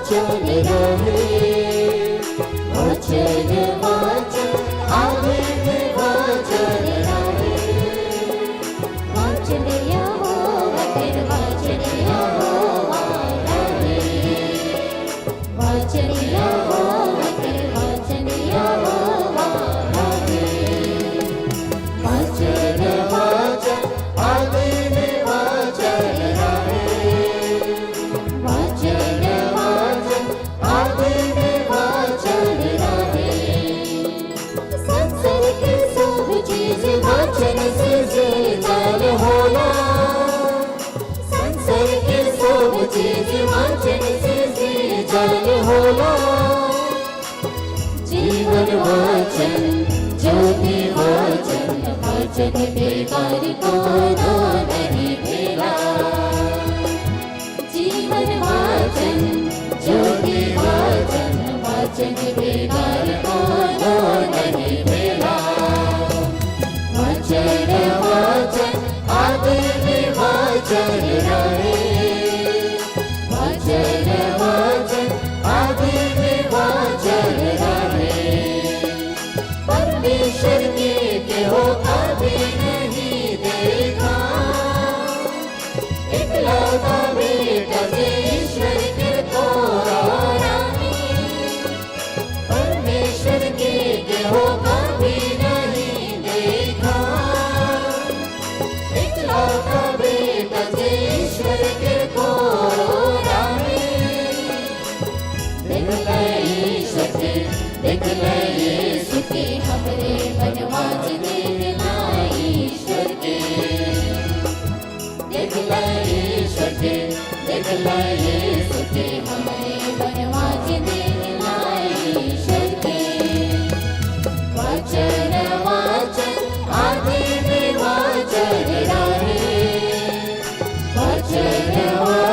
वाचन रहे, वाचन वाचन आदिन वाचन रहे, वाचन यहोवा फिर वाचन यहोवा रहे, वाचन यहोवा फिर वाचन यहोवा रहे, वाचन वाचन आदिन वाचन रहे, वाचन वाचन आदिन वाचन रहे। संसार की सब चीज वाचन से जीतल होला, संसार की सब चीज वाचन से जीतल होला। जीवन वाचन ज्योति वाचन, वाचन बेकार कोनो नहीं भेला। जीवन वाचन ज्योति वाचन, वाचन बेकार कोनो नहीं भेला। वाचन वाचन आदिन वाचन रहे, वाचन वाचन आदिन वाचन रहे। परमेश्वर के केहो कभी नहीं देखा, इकलौता बेटा जे ईश्वर के तोरा रानी। परमेश्वर के केहो कभी नहीं देखा, इकलौता बेटा जे ईश्वर के तोरा रानी। देख ले ईश्वर के, देख ले यीशु के, हमरे बनवा च देख ला ईश्वर के। देख ले ईश्वर के, देख ले यीशु के, हमरे बनवा च देख ला ईश्वर के। वाचन वाचन आदिन वाचन रहे, वाचन वाचन